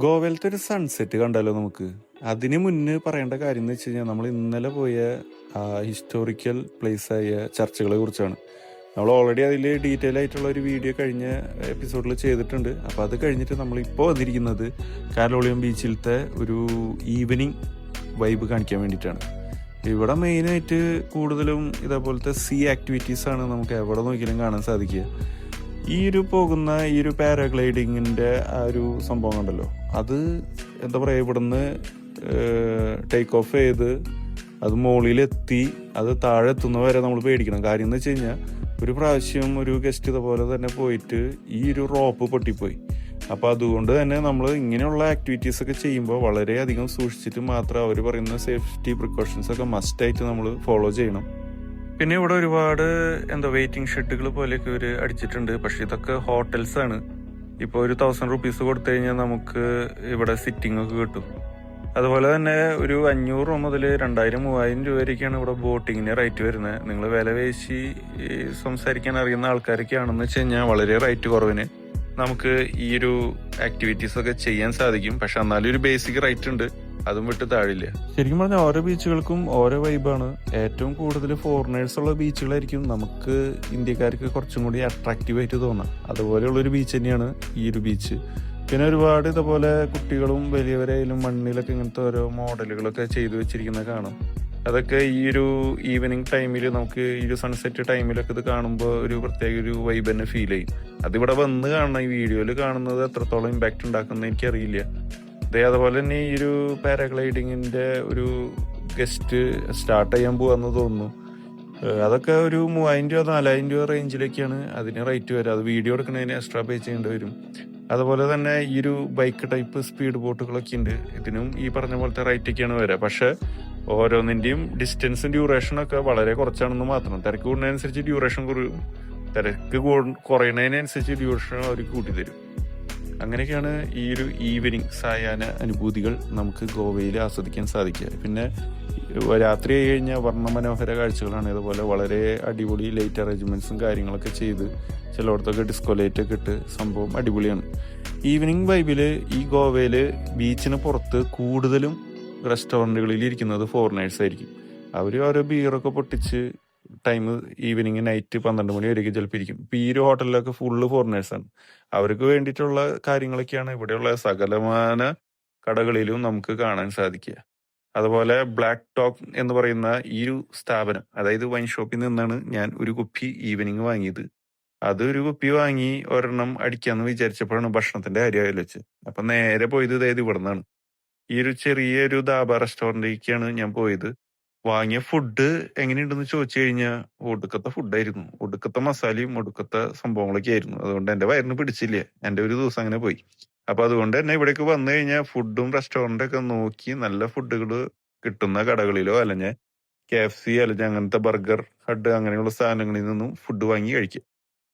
ഗോവയിലത്തെ ഒരു സൺസെറ്റ് കണ്ടാലോ നമുക്ക്? അതിന് മുന്നേ പറയേണ്ട കാര്യം എന്ന് വെച്ച് കഴിഞ്ഞാൽ നമ്മൾ ഇന്നലെ പോയ ഹിസ്റ്റോറിക്കൽ പ്ലേസായ ചർച്ചുകളെ കുറിച്ചാണ്. നമ്മൾ ഓൾറെഡി അതിൽ ഡീറ്റെയിൽ ആയിട്ടുള്ള ഒരു വീഡിയോ കഴിഞ്ഞ എപ്പിസോഡിൽ ചെയ്തിട്ടുണ്ട്. അപ്പോൾ അത് കഴിഞ്ഞിട്ട് നമ്മളിപ്പോൾ വന്നിരിക്കുന്നത് കാരോളിയം ബീച്ചിലത്തെ ഒരു ഈവനിങ് വൈബ് കാണിക്കാൻ വേണ്ടിയിട്ടാണ്. ഇവിടെ മെയിനായിട്ട് കൂടുതലും ഇതേപോലത്തെ സീ ആക്ടിവിറ്റീസാണ് നമുക്ക് എവിടെ നോക്കിയാലും കാണാൻ സാധിക്കുക. ഈ ഒരു പാരാഗ്ലൈഡിങ്ങിൻ്റെ ആ ഒരു സംഭവം കണ്ടല്ലോ, അത് എന്താ പറയുക, ഇവിടുന്ന് ടേക്ക് ഓഫ് ചെയ്ത് അത് മുകളിലെത്തി അത് താഴെ എത്തുന്ന വരെ നമ്മൾ പേടിക്കണം. കാര്യം എന്ന് വെച്ച് കഴിഞ്ഞാൽ ഒരു പ്രാവശ്യം ഒരു ഗസ്റ്റ് ഇതുപോലെ തന്നെ പോയിട്ട് ഈ ഒരു റോപ്പ് പൊട്ടിപ്പോയി. അപ്പോൾ അതുകൊണ്ട് തന്നെ നമ്മൾ ഇങ്ങനെയുള്ള ആക്ടിവിറ്റീസ് ഒക്കെ ചെയ്യുമ്പോൾ വളരെയധികം സൂക്ഷിച്ചിട്ട് മാത്രം അവർ പറയുന്ന സേഫ്റ്റി പ്രിക്കോഷൻസ് ഒക്കെ മസ്റ്റായിട്ട് നമ്മൾ ഫോളോ ചെയ്യണം. പിന്നെ ഇവിടെ ഒരുപാട് വെയിറ്റിംഗ് ഷെഡുകൾ പോലെയൊക്കെ ഇവർ അടിച്ചിട്ടുണ്ട്. പക്ഷെ ഇതൊക്കെ ഹോട്ടൽസ് ആണ്. ഇപ്പോൾ ഒരു 1000 റുപ്പീസ് കൊടുത്തു കഴിഞ്ഞാൽ നമുക്ക് ഇവിടെ സിറ്റിംഗ് ഒക്കെ കിട്ടും. അതുപോലെ തന്നെ ഒരു 500 രൂപ മുതൽ 2000-3000 രൂപ വരെയൊക്കെയാണ് ഇവിടെ ബോട്ടിങ്ങിന് റേറ്റ് വരുന്നത്. നിങ്ങൾ വില പേശി സംസാരിക്കാൻ അറിയുന്ന ആൾക്കാരൊക്കെ ആണെന്ന് വെച്ച് കഴിഞ്ഞാൽ വളരെ റേറ്റ് കുറവിന് നമുക്ക് ഈ ഒരു ആക്ടിവിറ്റീസ് ഒക്കെ ചെയ്യാൻ സാധിക്കും. പക്ഷെ എന്നാലും ഒരു ബേസിക് റേറ്റ് ഉണ്ട്, അതും വിട്ട് താഴില്ല. ശരിക്കും പറഞ്ഞാൽ ഓരോ ബീച്ചുകൾക്കും ഓരോ വൈബാണ്. ഏറ്റവും കൂടുതൽ ഫോറിനേഴ്സ് ഉള്ള ബീച്ചുകളായിരിക്കും നമുക്ക് ഇന്ത്യക്കാർക്ക് കുറച്ചും കൂടി അട്രാക്റ്റീവായിട്ട് തോന്നാം. അതുപോലെയുള്ളൊരു ബീച്ച് തന്നെയാണ് ഈ ഒരു ബീച്ച്. പിന്നെ ഒരുപാട് ഇതുപോലെ കുട്ടികളും വലിയവരായാലും മണ്ണിലൊക്കെ ഇങ്ങനത്തെ ഓരോ മോഡലുകളൊക്കെ ചെയ്തു വെച്ചിരിക്കുന്നത് കാണാം. അതൊക്കെ ഈ ഒരു ഈവനിങ് ടൈമിൽ നമുക്ക് ഈ ഒരു സൺസെറ്റ് ടൈമിലൊക്കെ ഇത് കാണുമ്പോൾ ഒരു പ്രത്യേക ഒരു വൈബ് തന്നെ ഫീൽ ചെയ്യും. അതിവിടെ വന്ന് കാണണം. ഈ വീഡിയോയിൽ കാണുന്നത് എത്രത്തോളം ഇമ്പാക്റ്റ് ഉണ്ടാക്കുന്നത് എനിക്കറിയില്ല. അതുപോലെ തന്നെ ഈ ഒരു പാരാഗ്ലൈഡിങ്ങിന്റെ ഒരു ഗസ്റ്റ് സ്റ്റാർട്ട് ചെയ്യാൻ പോവാന്ന് തോന്നുന്നു. അതൊക്കെ ഒരു 3000 രൂപ 4000 രൂപ റേഞ്ചിലേക്കാണ് അതിന് റേറ്റ് വരിക. അത് വീഡിയോ എടുക്കുന്നതിന് എക്സ്ട്രാ പേ ചെയ്യേണ്ടി വരും. അതുപോലെ തന്നെ ഈ ഒരു ബൈക്ക് ടൈപ്പ് സ്പീഡ് ബോട്ടുകളൊക്കെ ഉണ്ട്. ഇതിനും ഈ പറഞ്ഞ പോലത്തെ റേറ്റൊക്കെയാണ് വരിക. പക്ഷെ ഓരോന്നിന്റെയും ഡിസ്റ്റൻസും ഡ്യൂറേഷനും ഒക്കെ വളരെ കുറച്ചാണെന്ന് മാത്രം. തിരക്ക് കൂടുന്നതിനനുസരിച്ച് ഡ്യൂറേഷൻ കുറയും, തിരക്ക് കുറയുന്നതിനനുസരിച്ച് ഡ്യൂറേഷൻ അവർ കൂട്ടിത്തരും. അങ്ങനെയൊക്കെയാണ് ഈ ഒരു ഈവനിങ് സായാഹ്ന അനുഭൂതികൾ നമുക്ക് ഗോവയിൽ ആസ്വദിക്കാൻ സാധിക്കുക. പിന്നെ രാത്രി ആയി കഴിഞ്ഞാൽ വർണ്ണമനോഹര കാഴ്ചകളാണ്. ഇതുപോലെ വളരെ അടിപൊളി ലൈറ്റ് അറേഞ്ച്മെന്റ്സും കാര്യങ്ങളൊക്കെ ചെയ്ത് ചിലയിടത്തൊക്കെ ഡിസ്കോ ലൈറ്റ് ഒക്കെ ഇട്ട് സംഭവം അടിപൊളിയാണ്. ഈവനിങ് വൈബിൽ ഈ ഗോവയിൽ ബീച്ചിന് പുറത്ത് കൂടുതലും റെസ്റ്റോറൻറ്റുകളിൽ ഇരിക്കുന്നത് ഫോറിനേഴ്സ് ആയിരിക്കും. അവർ ഓരോ ബിയറൊക്കെ പൊട്ടിച്ച് ഈവനിങ് നൈറ്റ് 12 മണി വരെയൊക്കെ ചിലപ്പോൾ ഇരിക്കും. ഇപ്പം ഈ ഒരു ഹോട്ടലിലൊക്കെ ഫുള്ള് ഫോറിനേഴ്സാണ്. അവർക്ക് വേണ്ടിയിട്ടുള്ള കാര്യങ്ങളൊക്കെയാണ് ഇവിടെയുള്ള സകലമാന കടകളിലും നമുക്ക് കാണാൻ സാധിക്കുക. അതുപോലെ ബ്ലാക്ക് ടോക്ക് എന്ന് പറയുന്ന ഈ ഒരു സ്ഥാപനം, അതായത് വൈൻ ഷോപ്പിൽ നിന്നാണ് ഞാൻ ഒരു കുപ്പി ഈവനിങ് വാങ്ങിയത്. അത് ഒരു കുപ്പി വാങ്ങി ഒരെണ്ണം അടിക്കാന്ന് വിചാരിച്ചപ്പോഴാണ് ഭക്ഷണത്തിന്റെ കാര്യം ആലോചിച്ചത്. അപ്പൊ നേരെ പോയത് ഇതായത് ഇവിടെ നിന്നാണ്. ഈ ഒരു ചെറിയൊരു ധാബ റെസ്റ്റോറന്റിലേക്കാണ് ഞാൻ പോയത്. വാങ്ങിയ ഫുഡ് എങ്ങനെയുണ്ടെന്ന് ചോദിച്ചു കഴിഞ്ഞാൽ ഒടുക്കത്തെ ഫുഡായിരുന്നു. ഒടുക്കത്തെ മസാലയും ഒടുക്കത്തെ സംഭവങ്ങളൊക്കെ ആയിരുന്നു. അതുകൊണ്ട് എന്റെ വയറിന് പിടിച്ചില്ല. എന്റെ ഒരു ദിവസം അങ്ങനെ പോയി. അപ്പൊ അതുകൊണ്ട് തന്നെ ഇവിടേക്ക് വന്നു കഴിഞ്ഞാൽ ഫുഡും റെസ്റ്റോറന്റൊക്കെ നോക്കി നല്ല ഫുഡുകൾ കിട്ടുന്ന കടകളിലോ അല്ലെങ്കിൽ KFC അല്ലെങ്കിൽ അങ്ങനത്തെ ബർഗർ ഹഡ് അങ്ങനെയുള്ള സാധനങ്ങളിൽ നിന്നും ഫുഡ് വാങ്ങി കഴിക്കുക.